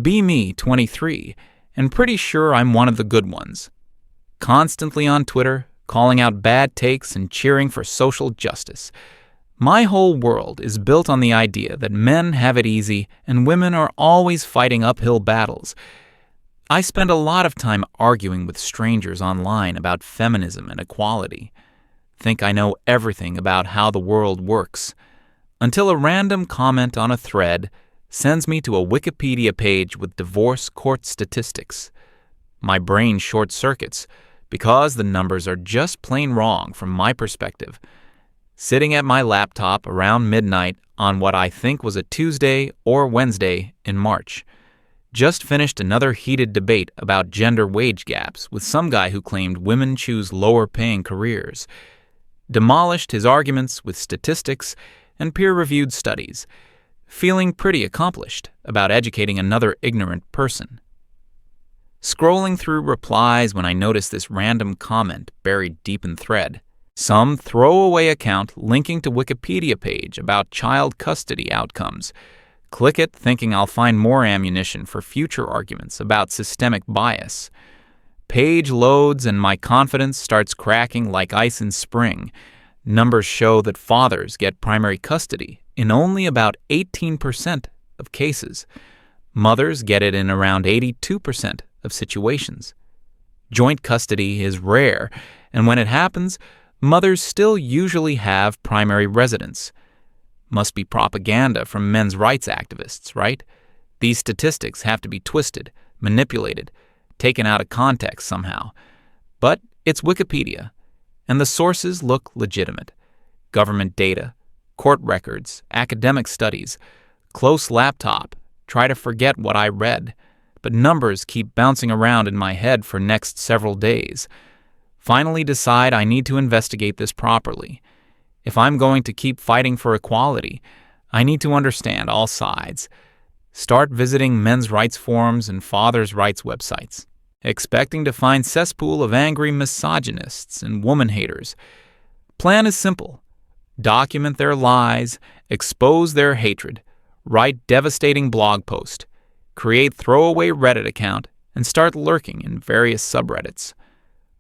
Be Me, 23, and pretty sure I'm one of the good ones. Constantly on Twitter, calling out bad takes and cheering for social justice. My whole world is built on the idea that men have it easy and women are always fighting uphill battles. I spend a lot of time arguing with strangers online about feminism and equality. Think I know everything about how the world works, until a random comment on a thread sends me to a Wikipedia page with divorce court statistics. My brain short-circuits because the numbers are just plain wrong from my perspective. Sitting at my laptop around midnight on what I think was a Tuesday or Wednesday in March. Just finished another heated debate about gender wage gaps with some guy who claimed women choose lower-paying careers. Demolished his arguments with statistics and peer-reviewed studies, feeling pretty accomplished about educating another ignorant person. Scrolling through replies when I notice this random comment buried deep in thread. Some throwaway account linking to Wikipedia page about child custody outcomes. Click it thinking I'll find more ammunition for future arguments about systemic bias. Page loads and my confidence starts cracking like ice in spring. Numbers show that fathers get primary custody in only about 18% of cases. Mothers get it in around 82% of situations. Joint custody is rare, and when it happens, mothers still usually have primary residence. Must be propaganda from men's rights activists, right? These statistics have to be twisted, manipulated, taken out of context somehow. But it's Wikipedia, and the sources look legitimate. Government data, court records, academic studies, close laptop, try to forget what I read, but numbers keep bouncing around in my head for next several days. Finally decide I need to investigate this properly. If I'm going to keep fighting for equality, I need to understand all sides. Start visiting men's rights forums and fathers' rights websites, expecting to find cesspool of angry misogynists and woman haters. Plan is simple. Document their lies, expose their hatred, write devastating blog post, create throwaway Reddit account, and start lurking in various subreddits.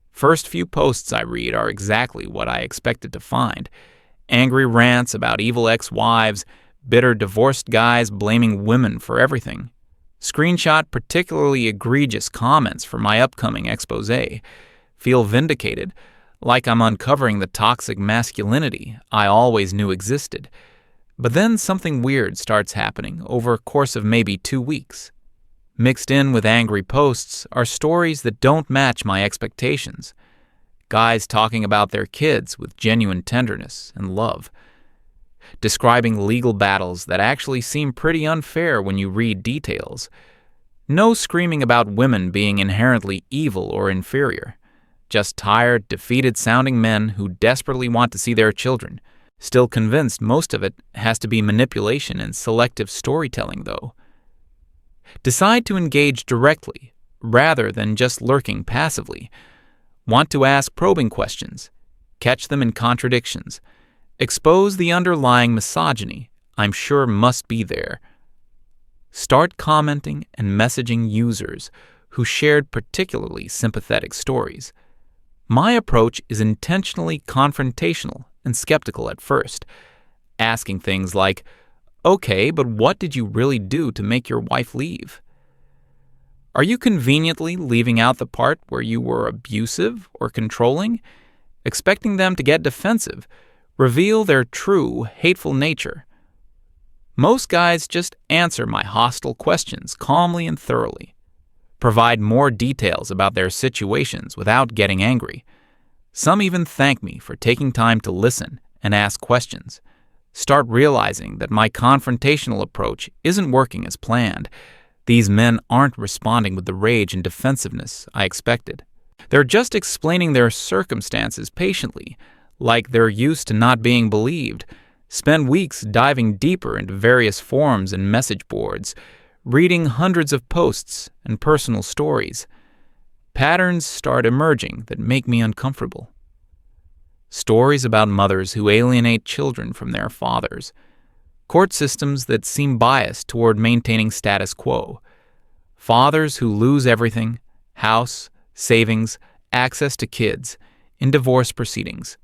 First few posts I read are exactly what I expected to find. Angry rants about evil ex-wives, bitter divorced guys blaming women for everything. Screenshot particularly egregious comments for my upcoming expose. Feel vindicated, like I'm uncovering the toxic masculinity I always knew existed. But then something weird starts happening over a course of maybe 2 weeks. Mixed in with angry posts are stories that don't match my expectations. Guys talking about their kids with genuine tenderness and love. Describing legal battles that actually seem pretty unfair when you read details. No screaming about women being inherently evil or inferior. Just tired, defeated-sounding men who desperately want to see their children. Still convinced most of it has to be manipulation and selective storytelling, though. Decide to engage directly, rather than just lurking passively. Want to ask probing questions. Catch them in contradictions. Expose the underlying misogyny I'm sure must be there. Start commenting and messaging users who shared particularly sympathetic stories. My approach is intentionally confrontational and skeptical at first, asking things like, "Okay, but what did you really do to make your wife leave? Are you conveniently leaving out the part where you were abusive or controlling?" Expecting them to get defensive, reveal their true, hateful nature. Most guys just answer my hostile questions calmly and thoroughly. Provide more details about their situations without getting angry. Some even thank me for taking time to listen and ask questions. Start realizing that my confrontational approach isn't working as planned. These men aren't responding with the rage and defensiveness I expected. They're just explaining their circumstances patiently, like they're used to not being believed. Spend weeks diving deeper into various forums and message boards, reading hundreds of posts and personal stories. Patterns start emerging that make me uncomfortable. Stories about mothers who alienate children from their fathers. Court systems that seem biased toward maintaining status quo. Fathers who lose everything, house, savings, access to kids, in divorce proceedings.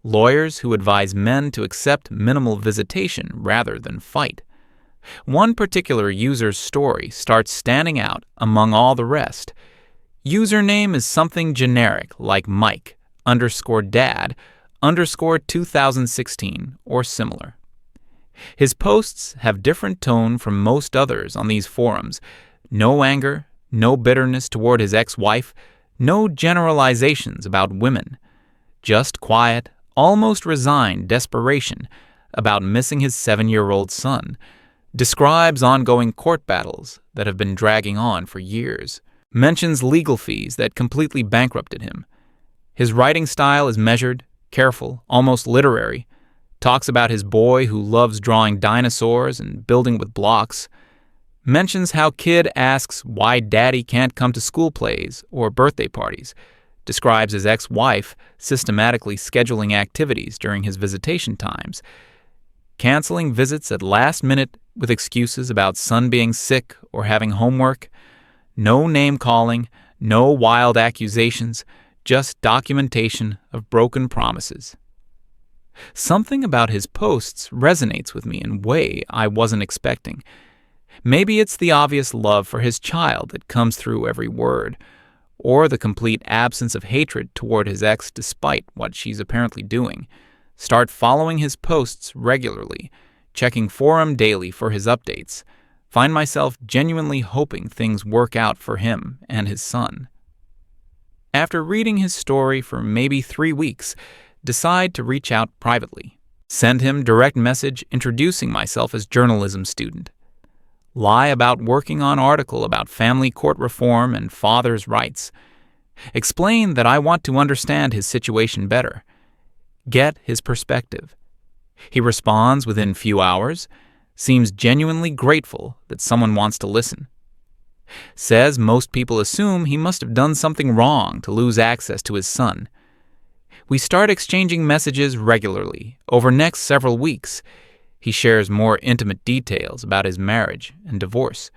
Lawyers who advise men to accept minimal visitation rather than fight. One particular user's story starts standing out among all the rest. Username is something generic like Mike _dad _2016 or similar. His posts have different tone from most others on these forums. No anger, no bitterness toward his ex-wife, no generalizations about women. Just quiet, almost resigned desperation about missing his 7-year-old son. Describes ongoing court battles that have been dragging on for years. Mentions legal fees that completely bankrupted him. His writing style is measured, careful, almost literary. Talks about his boy who loves drawing dinosaurs and building with blocks. Mentions how kid asks why daddy can't come to school plays or birthday parties. Describes his ex-wife systematically scheduling activities during his visitation times. Canceling visits at last minute with excuses about son being sick or having homework. No name-calling, no wild accusations, just documentation of broken promises. Something about his posts resonates with me in a way I wasn't expecting. Maybe it's the obvious love for his child that comes through every word, or the complete absence of hatred toward his ex despite what she's apparently doing. Start following his posts regularly, checking forum daily for his updates. Find myself genuinely hoping things work out for him and his son. After reading his story for maybe 3 weeks, decide to reach out privately. Send him direct message introducing myself as journalism student. Lie about working on article about family court reform and father's rights. Explain that I want to understand his situation better. Get his perspective. He responds within few hours, seems genuinely grateful that someone wants to listen. Says most people assume he must have done something wrong to lose access to his son. We start exchanging messages regularly over next several weeks. He shares more intimate details about his marriage and divorce.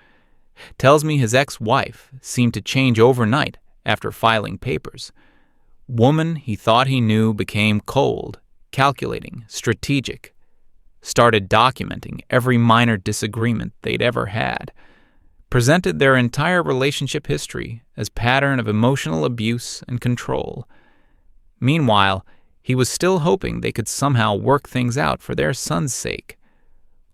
Tells me his ex-wife seemed to change overnight after filing papers. Woman he thought he knew became cold, calculating, strategic. Started documenting every minor disagreement they'd ever had. Presented their entire relationship history as pattern of emotional abuse and control. Meanwhile, he was still hoping they could somehow work things out for their son's sake.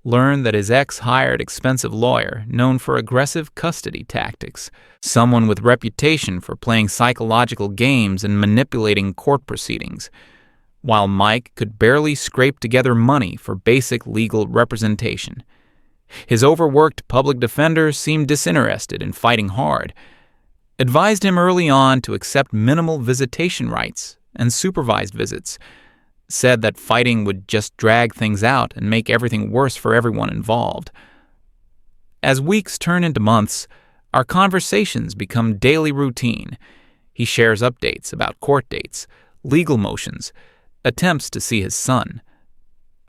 Learned that his ex hired expensive lawyer known for aggressive custody tactics, someone with reputation for playing psychological games and manipulating court proceedings, while Mike could barely scrape together money for basic legal representation. His overworked public defender seemed disinterested in fighting hard. Advised him early on to accept minimal visitation rights and supervised visits. Said that fighting would just drag things out and make everything worse for everyone involved. As weeks turn into months, our conversations become daily routine. He shares updates about court dates, legal motions, attempts to see his son.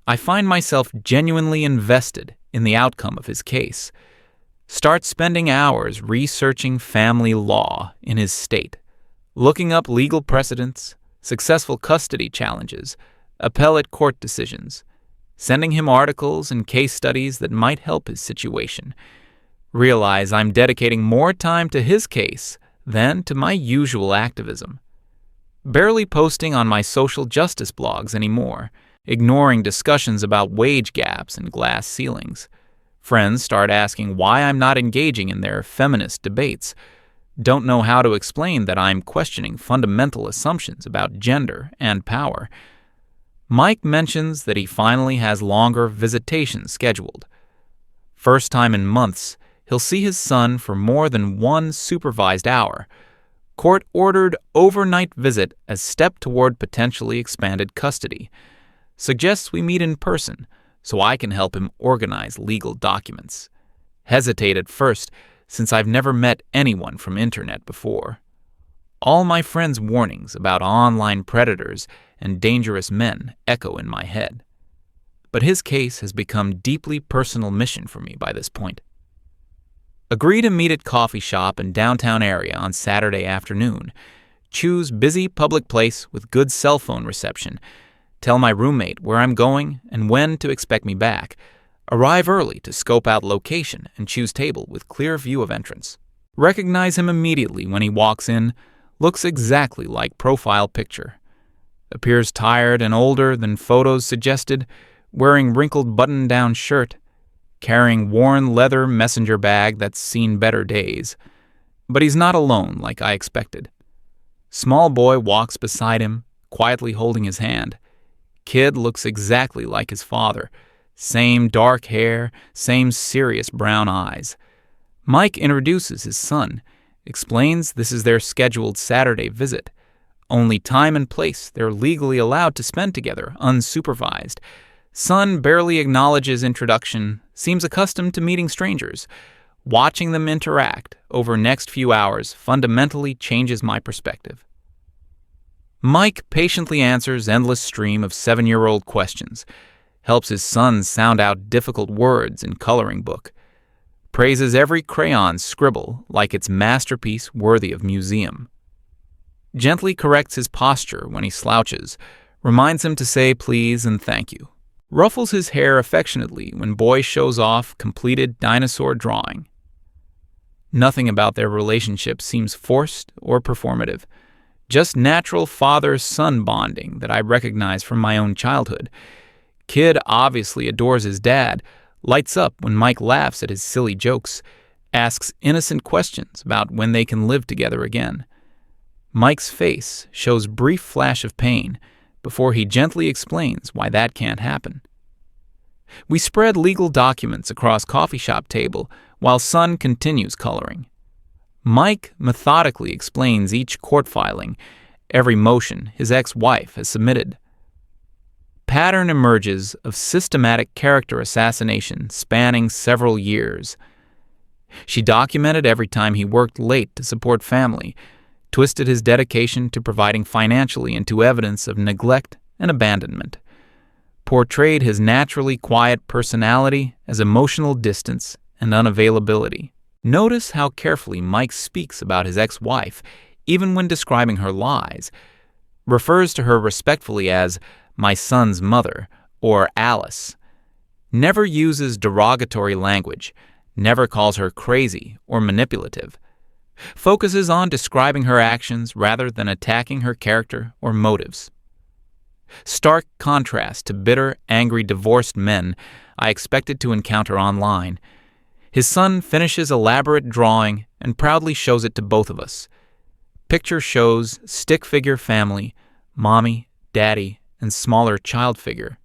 I find myself genuinely invested in the outcome of his case. Start spending hours researching family law in his state, looking up legal precedents, successful custody challenges, appellate court decisions, sending him articles and case studies that might help his situation. Realize I'm dedicating more time to his case than to my usual activism. Barely posting on my social justice blogs anymore, ignoring discussions about wage gaps and glass ceilings. Friends start asking why I'm not engaging in their feminist debates. Don't know how to explain that I'm questioning fundamental assumptions about gender and power. Mike mentions that he finally has longer visitations scheduled. First time in months, he'll see his son for more than 1 supervised hour. Court-ordered overnight visit as step toward potentially expanded custody. Suggests we meet in person so I can help him organize legal documents. Hesitate at first, since I've never met anyone from internet before. All my friends' warnings about online predators and dangerous men echo in my head. But his case has become deeply personal mission for me by this point. Agree to meet at coffee shop in downtown area on Saturday afternoon. Choose busy public place with good cell phone reception. Tell my roommate where I'm going and when to expect me back. Arrive early to scope out location and choose table with clear view of entrance. Recognize him immediately when he walks in. Looks exactly like profile picture. Appears tired and older than photos suggested, wearing wrinkled button-down shirt, carrying worn leather messenger bag that's seen better days. But he's not alone like I expected. Small boy walks beside him, quietly holding his hand. Kid looks exactly like his father. Same dark hair, same serious brown eyes. Mike introduces his son, explains this is their scheduled Saturday visit. Only time and place they're legally allowed to spend together, unsupervised. Son barely acknowledges introduction, seems accustomed to meeting strangers. Watching them interact over next few hours fundamentally changes my perspective. Mike patiently answers endless stream of 7-year-old questions, helps his son sound out difficult words in coloring book, praises every crayon scribble like its masterpiece worthy of museum, gently corrects his posture when he slouches, reminds him to say please and thank you, ruffles his hair affectionately when boy shows off completed dinosaur drawing. Nothing about their relationship seems forced or performative, just natural father-son bonding that I recognize from my own childhood. Kid obviously adores his dad, lights up when Mike laughs at his silly jokes, asks innocent questions about when they can live together again. Mike's face shows brief flash of pain before he gently explains why that can't happen. We spread legal documents across coffee shop table while son continues coloring. Mike methodically explains each court filing, every motion his ex-wife has submitted. Pattern emerges of systematic character assassination spanning several years. She documented every time he worked late to support family, twisted his dedication to providing financially into evidence of neglect and abandonment, portrayed his naturally quiet personality as emotional distance and unavailability. Notice how carefully Mike speaks about his ex-wife, even when describing her lies, refers to her respectfully as my son's mother or Alice, never uses derogatory language, never calls her crazy or manipulative, focuses on describing her actions rather than attacking her character or motives. Stark contrast to bitter, angry, divorced men I expected to encounter online. His son finishes elaborate drawing and proudly shows it to both of us. Picture shows stick figure family, mommy, daddy, and smaller child figure.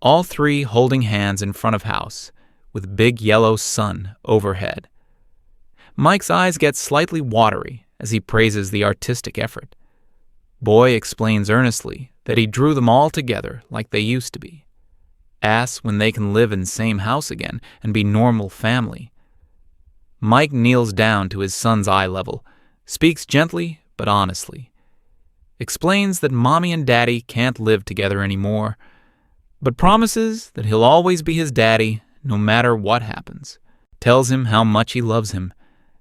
All three holding hands in front of house, with big yellow sun overhead. Mike's eyes get slightly watery as he praises the artistic effort. Boy explains earnestly that he drew them all together like they used to be. Asks when they can live in same house again and be normal family. Mike kneels down to his son's eye level, speaks gently but honestly. Explains that mommy and daddy can't live together anymore, but promises that he'll always be his daddy no matter what happens. Tells him how much he loves him,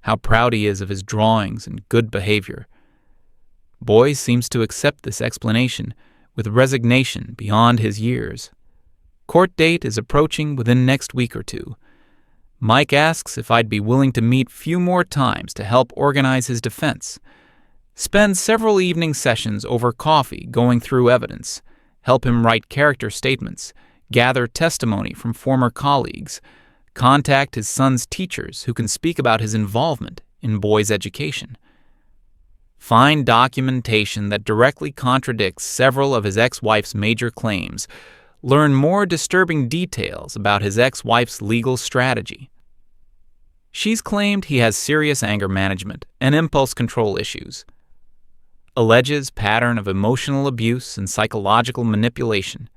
how proud he is of his drawings and good behavior. Boy seems to accept this explanation with resignation beyond his years. Court date is approaching within next week or two. Mike asks if I'd be willing to meet few more times to help organize his defense. Spend several evening sessions over coffee going through evidence, help him write character statements, gather testimony from former colleagues, contact his son's teachers who can speak about his involvement in boys' education. Find documentation that directly contradicts several of his ex-wife's major claims. Learn more disturbing details about his ex-wife's legal strategy. She's claimed he has serious anger management and impulse control issues. Alleges pattern of emotional abuse and psychological manipulation.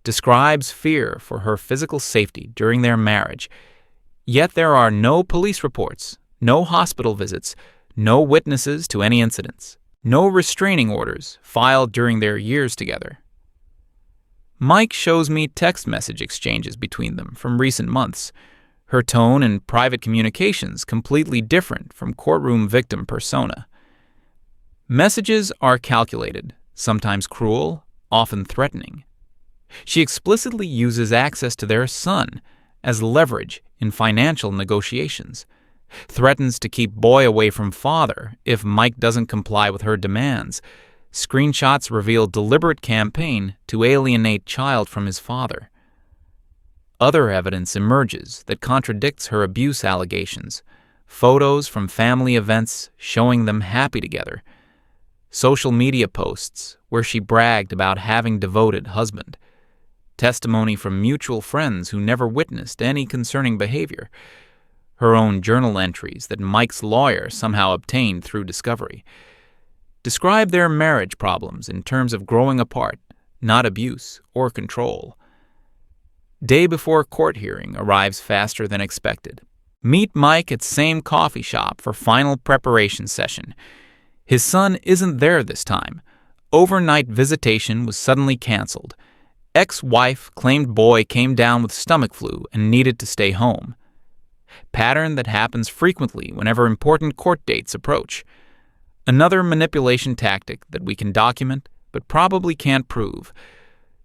Describes fear for her physical safety during their marriage. Yet there are no police reports, no hospital visits, no witnesses to any incidents, no restraining orders filed during their years together. Mike shows me text message exchanges between them from recent months, her tone in private communications completely different from courtroom victim persona. Messages are calculated, sometimes cruel, often threatening. She explicitly uses access to their son as leverage in financial negotiations, threatens to keep boy away from father if Mike doesn't comply with her demands. Screenshots reveal deliberate campaign to alienate child from his father. Other evidence emerges that contradicts her abuse allegations. Photos from family events showing them happy together. Social media posts where she bragged about having devoted husband. Testimony from mutual friends who never witnessed any concerning behavior. Her own journal entries that Mike's lawyer somehow obtained through discovery. Describe their marriage problems in terms of growing apart, not abuse or control. Day before court hearing arrives faster than expected. Meet Mike at same coffee shop for final preparation session. His son isn't there this time. Overnight visitation was suddenly canceled. Ex-wife claimed boy came down with stomach flu and needed to stay home. Pattern that happens frequently whenever important court dates approach. Another manipulation tactic that we can document but probably can't prove.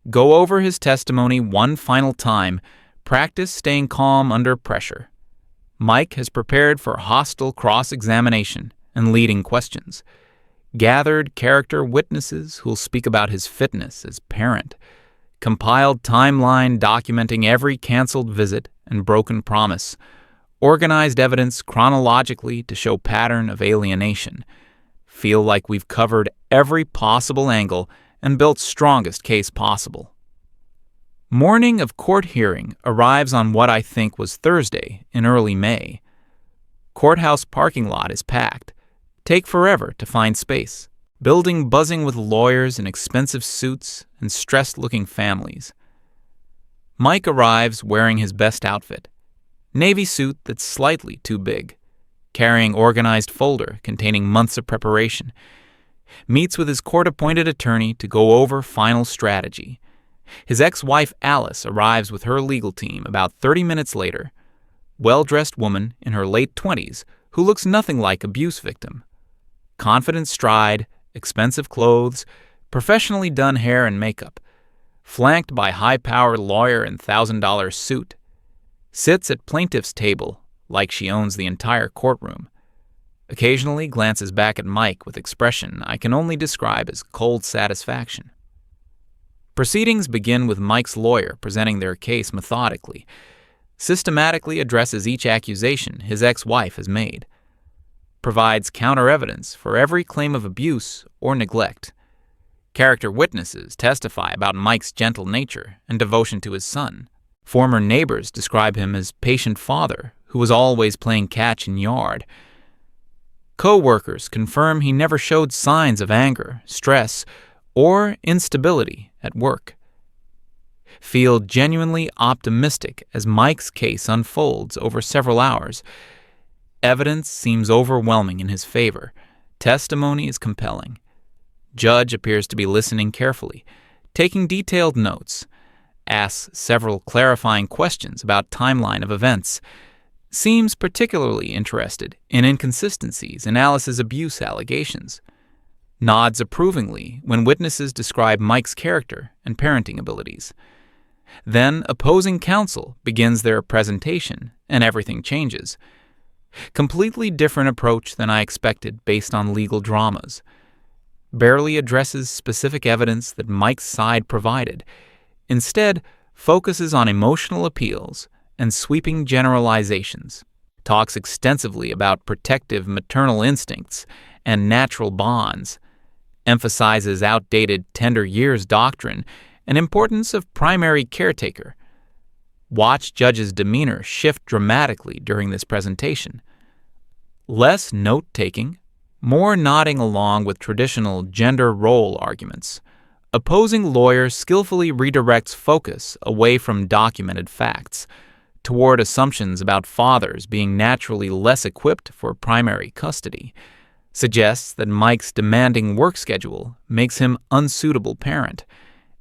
Go over his testimony one final time. Practice staying calm under pressure. Mike has prepared for hostile cross-examination and leading questions. Gathered character witnesses who'll speak about his fitness as parent. Compiled timeline documenting every canceled visit and broken promise. Organized evidence chronologically to show pattern of alienation. Feel like we've covered every possible angle and built strongest case possible. Morning of court hearing arrives on what I think was Thursday in early May. Courthouse parking lot is packed. Take forever to find space. Building buzzing with lawyers in expensive suits and stressed-looking families. Mike arrives wearing his best outfit. Navy suit that's slightly too big. Carrying organized folder containing months of preparation. Meets with his court-appointed attorney to go over final strategy. His ex-wife Alice arrives with her legal team about 30 minutes later. Well-dressed woman in her late 20s who looks nothing like abuse victim. Confident stride, expensive clothes, professionally done hair and makeup. Flanked by high-powered lawyer in $1,000 suit. Sits at plaintiff's table like she owns the entire courtroom. Occasionally glances back at Mike with expression I can only describe as cold satisfaction. Proceedings begin with Mike's lawyer presenting their case methodically. Systematically addresses each accusation his ex-wife has made. Provides counter-evidence for every claim of abuse or neglect. Character witnesses testify about Mike's gentle nature and devotion to his son. Former neighbors describe him as patient father who was always playing catch in yard. Co-workers confirm he never showed signs of anger, stress, or instability at work. Feel genuinely optimistic as Mike's case unfolds over several hours. Evidence seems overwhelming in his favor. Testimony is compelling. Judge appears to be listening carefully, taking detailed notes. Asks several clarifying questions about timeline of events. Seems particularly interested in inconsistencies in Alice's abuse allegations. Nods approvingly when witnesses describe Mike's character and parenting abilities. Then opposing counsel begins their presentation, and everything changes. Completely different approach than I expected based on legal dramas. Barely addresses specific evidence that Mike's side provided. Instead, focuses on emotional appeals and sweeping generalizations. Talks extensively about protective maternal instincts and natural bonds. Emphasizes outdated tender years doctrine and importance of primary caretaker. Watch judge's demeanor shift dramatically during this presentation. Less note-taking, more nodding along with traditional gender role arguments. Opposing lawyer skillfully redirects focus away from documented facts toward assumptions about fathers being naturally less equipped for primary custody. Suggests that Mike's demanding work schedule makes him unsuitable parent.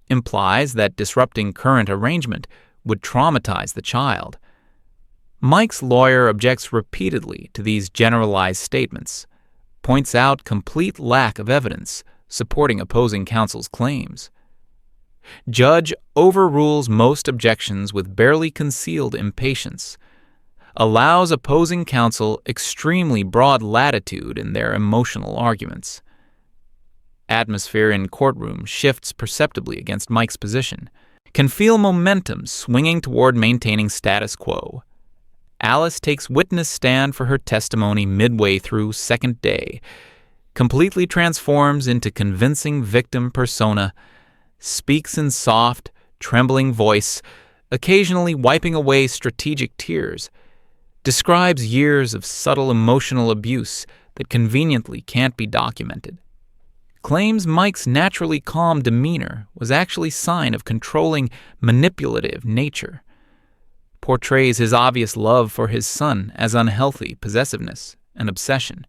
Implies that disrupting current arrangement would traumatize the child. Mike's lawyer objects repeatedly to these generalized statements, points out complete lack of evidence supporting opposing counsel's claims. Judge overrules most objections with barely concealed impatience, allows opposing counsel extremely broad latitude in their emotional arguments. Atmosphere in courtroom shifts perceptibly against Mike's position, can feel momentum swinging toward maintaining status quo. Alice takes witness stand for her testimony midway through second day, completely transforms into convincing victim persona, speaks in soft, trembling voice, occasionally wiping away strategic tears, describes years of subtle emotional abuse that conveniently can't be documented, claims Mike's naturally calm demeanor was actually sign of controlling, manipulative nature, portrays his obvious love for his son as unhealthy possessiveness and obsession.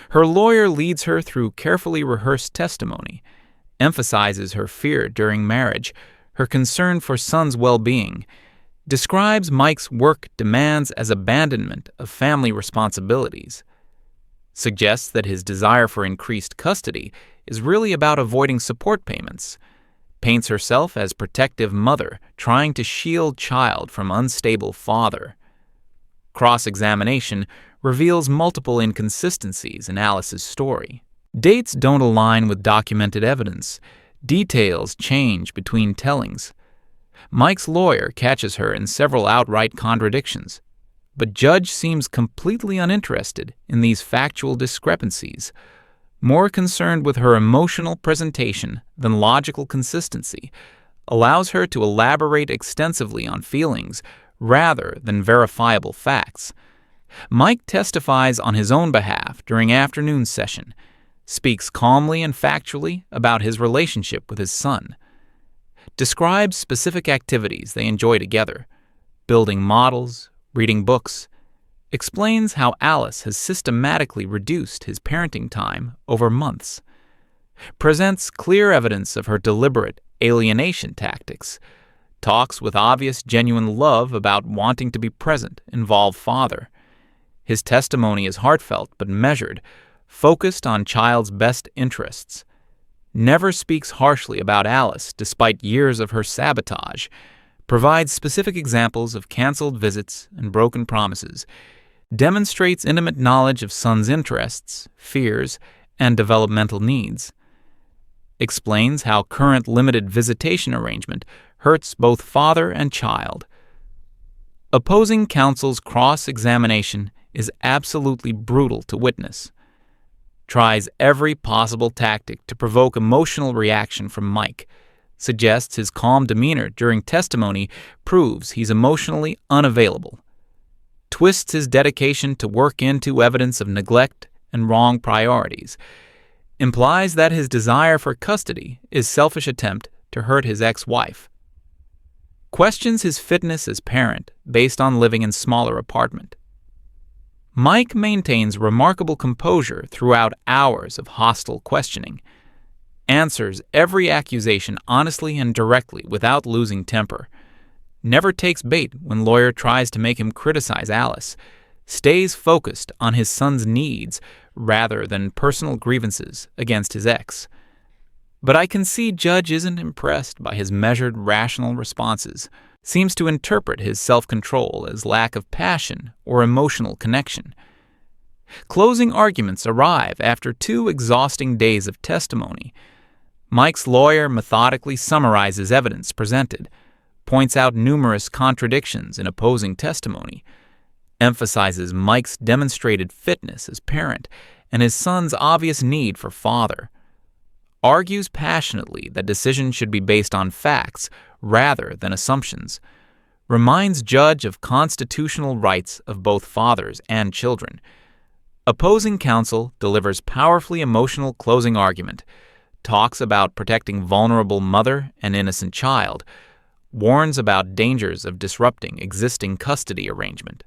Her lawyer leads her through carefully rehearsed testimony, emphasizes her fear during marriage, her concern for son's well-being, describes Mike's work demands as abandonment of family responsibilities, suggests that his desire for increased custody is really about avoiding support payments, paints herself as protective mother trying to shield child from unstable father. Cross-examination reveals multiple inconsistencies in Alice's story. Dates don't align with documented evidence. Details change between tellings. Mike's lawyer catches her in several outright contradictions, but Judge seems completely uninterested in these factual discrepancies, more concerned with her emotional presentation than logical consistency, allows her to elaborate extensively on feelings rather than verifiable facts. Mike testifies on his own behalf during afternoon session, speaks calmly and factually about his relationship with his son, describes specific activities they enjoy together, building models, reading books, explains how Alice has systematically reduced his parenting time over months, presents clear evidence of her deliberate alienation tactics, talks with obvious genuine love about wanting to be present, involve father. His testimony is heartfelt but measured, focused on child's best interests, never speaks harshly about Alice despite years of her sabotage, provides specific examples of canceled visits and broken promises, demonstrates intimate knowledge of son's interests, fears, and developmental needs, explains how current limited visitation arrangement hurts both father and child. Opposing counsel's cross-examination is absolutely brutal to witness, tries every possible tactic to provoke emotional reaction from Mike, suggests his calm demeanor during testimony proves he's emotionally unavailable, twists his dedication to work into evidence of neglect and wrong priorities, implies that his desire for custody is selfish attempt to hurt his ex-wife, questions his fitness as parent based on living in smaller apartment. Mike maintains remarkable composure throughout hours of hostile questioning, answers every accusation honestly and directly without losing temper, never takes bait when lawyer tries to make him criticize Alice, stays focused on his son's needs rather than personal grievances against his ex. But I can see Judge isn't impressed by his measured, rational responses, seems to interpret his self-control as lack of passion or emotional connection. Closing arguments arrive after 2 exhausting days of testimony. Mike's lawyer methodically summarizes evidence presented, points out numerous contradictions in opposing testimony, emphasizes Mike's demonstrated fitness as parent and his son's obvious need for father, argues passionately that decisions should be based on facts rather than assumptions, reminds Judge of constitutional rights of both fathers and children. Opposing counsel delivers powerfully emotional closing argument, talks about protecting vulnerable mother and innocent child, warns about dangers of disrupting existing custody arrangement,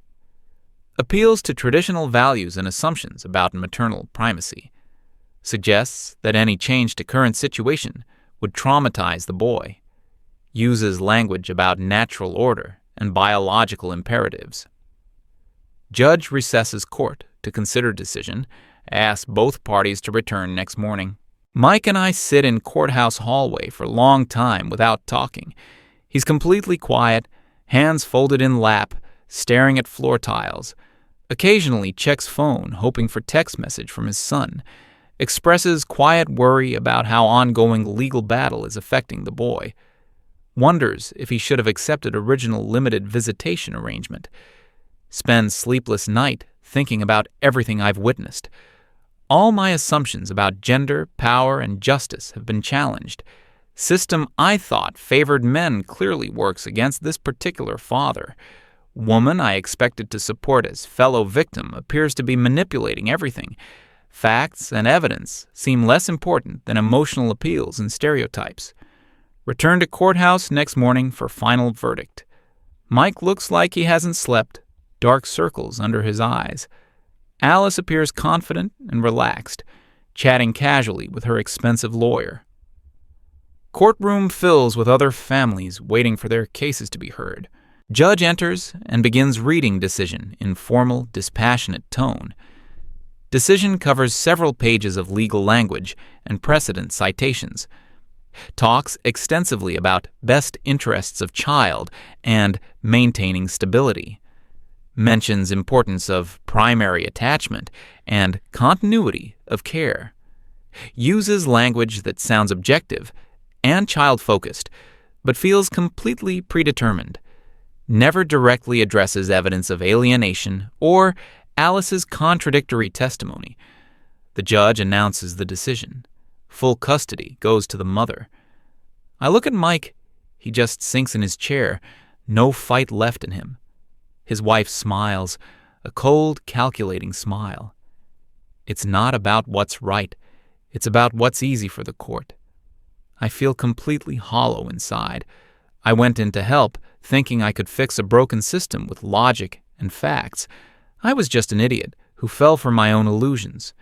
appeals to traditional values and assumptions about maternal primacy, suggests that any change to current situation would traumatize the boy, uses language about natural order and biological imperatives. Judge recesses court to consider decision, asks both parties to return next morning. Mike and I sit in courthouse hallway for a long time without talking. He's completely quiet, hands folded in lap, staring at floor tiles. Occasionally checks phone, hoping for text message from his son. Expresses quiet worry about how ongoing legal battle is affecting the boy. Wonders if he should have accepted original limited visitation arrangement. Spends sleepless night thinking about everything I've witnessed. All my assumptions about gender, power, and justice have been challenged. System I thought favored men clearly works against this particular father. Woman I expected to support as fellow victim appears to be manipulating everything. Facts and evidence seem less important than emotional appeals and stereotypes. Return to courthouse next morning for final verdict. Mike looks like he hasn't slept, dark circles under his eyes. Alice appears confident and relaxed, chatting casually with her expensive lawyer. Courtroom fills with other families waiting for their cases to be heard. Judge enters and begins reading decision in formal, dispassionate tone. Decision covers several pages of legal language and precedent citations. Talks extensively about best interests of child and maintaining stability. Mentions importance of primary attachment and continuity of care. Uses language that sounds objective and child-focused, but feels completely predetermined. Never directly addresses evidence of alienation or Alice's contradictory testimony. The judge announces the decision. Full custody goes to the mother. I look at Mike. He just sinks in his chair, no fight left in him. His wife smiles, a cold, calculating smile. It's not about what's right. It's about what's easy for the court. I feel completely hollow inside. I went in to help, thinking I could fix a broken system with logic and facts. I was just an idiot who fell for my own illusions.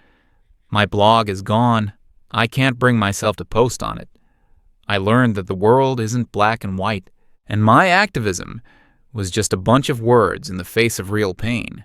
My blog is gone. I can't bring myself to post on it. I learned that the world isn't black and white, and my activism was just a bunch of words in the face of real pain.